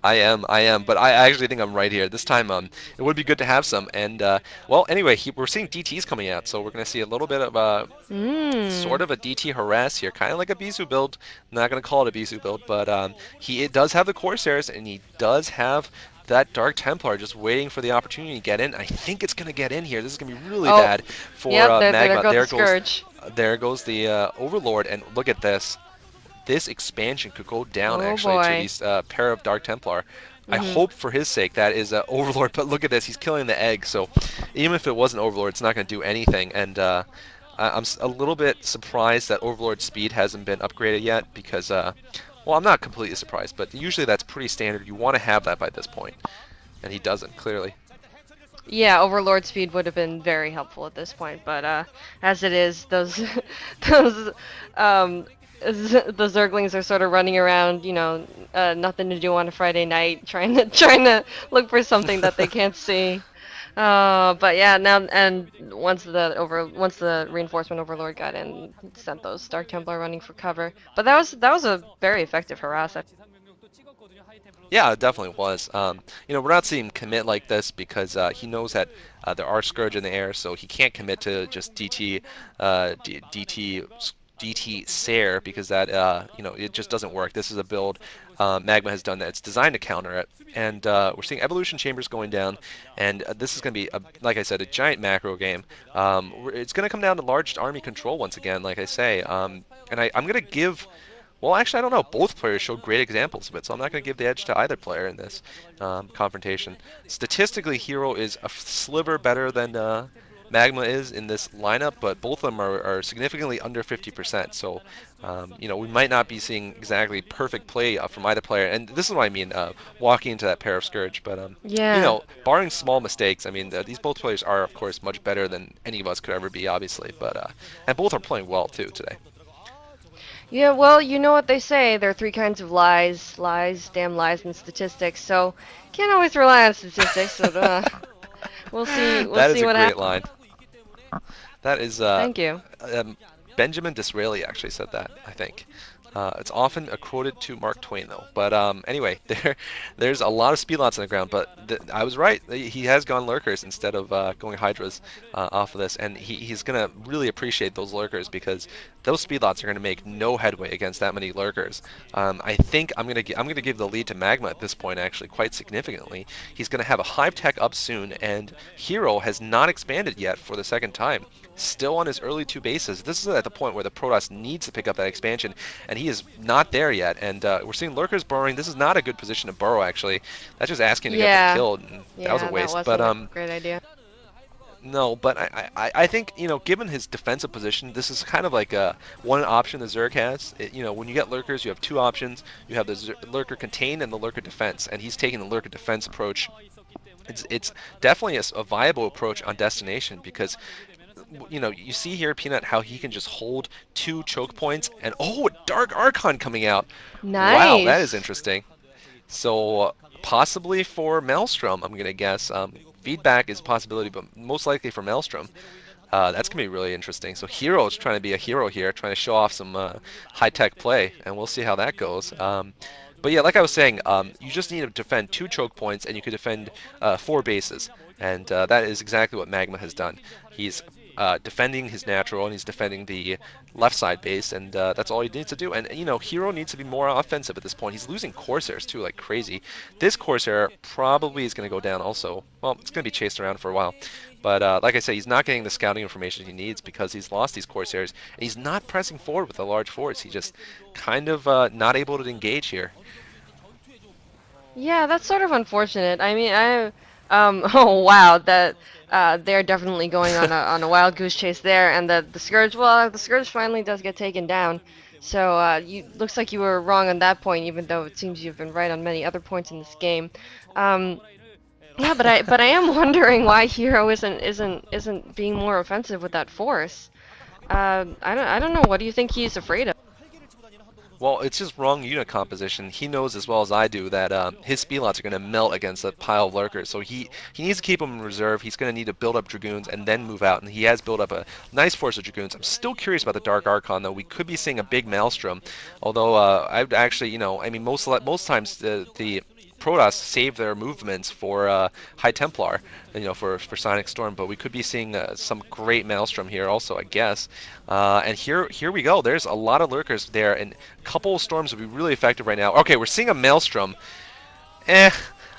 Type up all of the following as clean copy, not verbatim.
I am, but I actually think I'm right here. This time, it would be good to have some. And well, anyway, we're seeing DTs coming out, so we're gonna see a little bit of sort Mm. of a DT harass here, kind of like a Bisu build. Not gonna call it a Bisu build, but it does have the Corsairs, and he does have that Dark Templar just waiting for the opportunity to get in. I think it's gonna get in here. This is gonna be really Oh, bad for yep. There Magma. goes the Scourge. There goes the Overlord, and look at this. This expansion could go down Oh actually to boy. these pair of Dark Templar. I Mhm. hope for his sake that is Overlord, but look at this, he's killing the egg, so even if it wasn't Overlord, it's not going to do anything, and I'm a little bit surprised that Overlord's speed hasn't been upgraded yet, because, well, I'm not completely surprised, but usually that's pretty standard. You want to have that by this point, and he doesn't, clearly. Yeah, Overlord speed would have been very helpful at this point, but as it is, those those the Zerglings are sort of running around, nothing to do on a Friday night, trying to look for something that they can't see. But yeah, now and once the reinforcement Overlord got in, sent those Dark Templar running for cover. But that was a very effective harass. Yeah, it definitely was. We're not seeing him commit like this because he knows that there are Scourge in the air, so he can't commit to just DT Sair because that it just doesn't work. This is a build Magma has done that it's designed to counter it, and we're seeing Evolution Chambers going down, and this is going to be like I said, a giant macro game. It's going to come down to large army control once again, like I say, and I'm going to give. Well, actually, I don't know. Both players showed great examples of it, so I'm not going to give the edge to either player in this confrontation. Statistically, Hero is a sliver better than Magma is in this lineup, but both of them are significantly under 50%. So, we might not be seeing exactly perfect play from either player. And this is what I mean, walking into that pair of Scourge. But, Yeah. barring small mistakes, I mean, these both players are, of course, much better than any of us could ever be, obviously. But and both are playing well, too, today. Yeah, well, you know what they say. There are three kinds of lies: lies, damn lies, and statistics. So can't always rely on statistics. So we'll see. We'll That is see a what great happens. line. That is Thank you. Benjamin Disraeli actually said that, I think. It's often quoted to Mark Twain though. But anyway, there's a lot of speedlots on the ground. But I was right. He has gone lurkers instead of going hydras off of this, and he's gonna really appreciate those lurkers because those speedlots are gonna make no headway against that many lurkers. I think I'm gonna give the lead to Magma at this point actually quite significantly. He's gonna have a hive tech up soon, and Hero has not expanded yet for the second time. Still on his early two bases. This is at the point where the Protoss needs to pick up that expansion, and he is not there yet. And we're seeing lurkers burrowing. This is not a good position to burrow, actually. That's just asking to get them Yeah. killed, and that was a Yeah, that waste. But wasn't a great idea. no, but I think given his defensive position, this is kind of like one option the Zerg has. When you get lurkers, you have two options. You have the lurker contain and the lurker defense, and he's taking the lurker defense approach. It's definitely a viable approach on destination because you see here, Peanut, how he can just hold two choke points, and oh, a Dark Archon coming out. Wow, that is Nice. interesting. So possibly for Maelstrom, I'm gonna guess. Feedback is a possibility, but most likely for Maelstrom. That's gonna be really interesting. So Hero's trying to be a hero here, trying to show off some high-tech play, and we'll see how that goes. But yeah, like I was saying, you just need to defend two choke points, and you can defend four bases, and that is exactly what Magma has done. He's defending his natural, and he's defending the left side base, and that's all he needs to do. And Hero needs to be more offensive at this point. He's losing Corsairs too, like crazy. This Corsair probably is going to go down also. Well, it's going to be chased around for a while. But like I said, he's not getting the scouting information he needs because he's lost these Corsairs, and he's not pressing forward with a large force. He's just kind of not able to engage here. Yeah, that's sort of unfortunate. I mean, oh wow, that they're definitely going on a wild goose chase there, and the scourge. Well, the scourge finally does get taken down. So you looks like you were wrong on that point, even though it seems you've been right on many other points in this game. Um, yeah, but I am wondering why Hero isn't being more offensive with that force. I don't know. What do you think he's afraid of? Well, it's just wrong unit composition. He knows as well as I do that his speedlots are going to melt against a pile of lurkers. So he needs to keep them in reserve. He's going to need to build up dragoons and then move out. And he has built up a nice force of dragoons. I'm still curious about the Dark Archon though. We could be seeing a big Maelstrom. Although I'd actually, I mean, most times the Protoss save their movements for High Templar, for Sonic Storm, but we could be seeing some great Maelstrom here also, I guess. And here we go. There's a lot of lurkers there, and a couple of storms would be really effective right now. Okay, we're seeing a Maelstrom. Eh,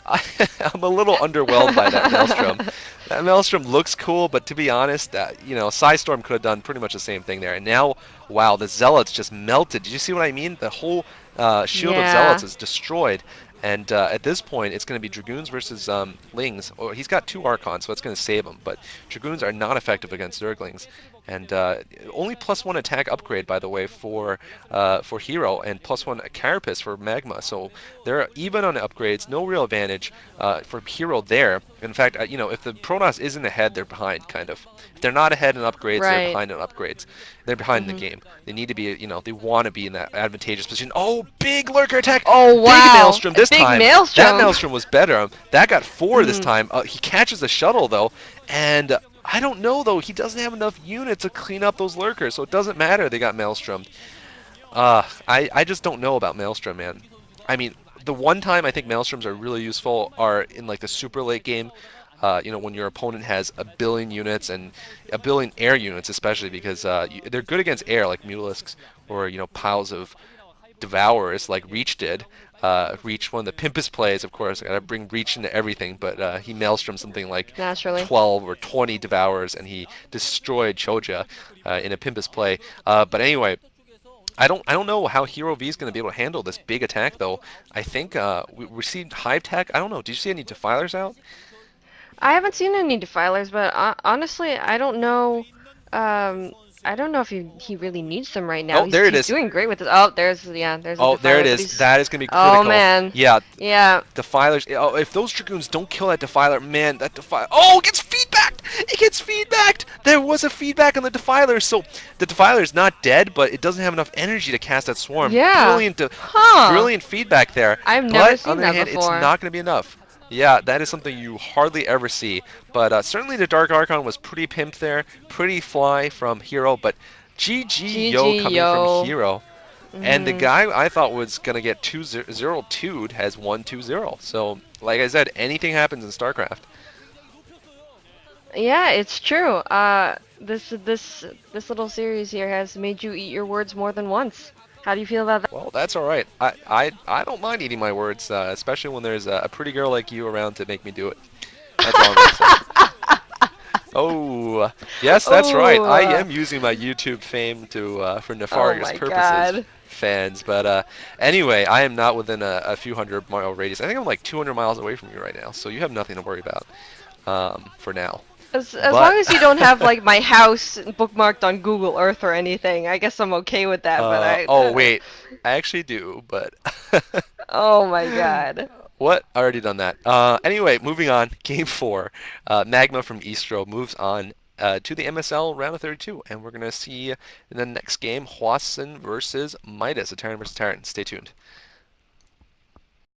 I'm a little underwhelmed by that Maelstrom. That Maelstrom looks cool, but to be honest, Psystorm could have done pretty much the same thing there. And now, wow, the Zealots just melted. Did you see what I mean? The whole shield of Zealots Yeah. is destroyed. And at this point, it's going to be Dragoons versus Lings. Oh, he's got 2 Archons, so it's going to save him. But Dragoons are not effective against Zerglings. And only +1 attack upgrade, by the way, for Hero, and +1 Carapace for Magma. So they're even on upgrades. No real advantage for Hero there. In fact, if the Protoss isn't ahead, they're behind, kind of. If they're not ahead in upgrades, they're Right. behind in upgrades. They're behind in the Mhm. game. They need to be, they want to be in that advantageous position. Oh, big Lurker attack! Oh Big wow, Maelstrom a this big time. That maelstrom. Maelstrom was better. That got 4 this Mhm. time. He catches the shuttle, though, and I don't know, though. He doesn't have enough units to clean up those lurkers, so it doesn't matter they got Maelstrom. I just don't know about Maelstrom, man. I mean, the one time I think Maelstroms are really useful are in like the super late game. When your opponent has a billion units and a billion air units, especially because they're good against air, like Mutalisks or piles of Devourers, like Reach did. Reach, one of the pimpest plays, of course. I gotta bring Reach into everything, but he Maelstrom something like Naturally. 12 or 20 Devourers, and he destroyed Choja in a pimpest play. But anyway, I don't know how Hero V is going to be able to handle this big attack, though. I think we received Hive Tech. I don't know. Did you see any Defilers out? I haven't seen any defilers, but honestly, I don't know. Um, I don't know if he really needs them right now. Oh, there it He's is. doing great with it. Oh, there's a Oh, there it defiler, but is. he's. That is going to be Oh critical. man. Yeah, Yeah. Defilers. Oh, if those Dragoons don't kill that Defiler, man, that Defiler. Oh, it gets feedbacked! It gets feedbacked! There was a feedback on the Defiler, so the Defiler is not dead, but it doesn't have enough energy to cast that swarm. Yeah. Brilliant, Huh. brilliant feedback there. I've never But on seen the other that hand, it's before. not going to be enough. Yeah, that is something you hardly ever see. But certainly the Dark Archon was pretty pimp there, pretty fly from Hero, but GG Yo GG coming from yo. Hero. And the Mhm. guy I thought was going to get 2-0-2'd has won 2-0. So, like I said, anything happens in StarCraft. Yeah, it's true. This little series here has made you eat your words more than once. How do you feel about that? Well, that's all right. I don't mind eating my words, especially when there's a pretty girl like you around to make me do it. That's all I'm going to say. Oh, yes, that's right. Oh, I am using my YouTube fame for oh nefarious my purposes, God. fans. But anyway, I am not within a few 100-mile radius. I think I'm like 200 miles away from you right now, so you have nothing to worry about for now. As But long as you don't have like my house bookmarked on Google Earth or anything, I guess I'm okay with that. But oh wait, I actually do, but oh my God. what? I already done that. Anyway, moving on. Game 4. Magma from Eastro moves on to the MSL Round of 32, and we're going to see in the next game Hwasun versus Midas, a Terran versus Terran. Stay tuned.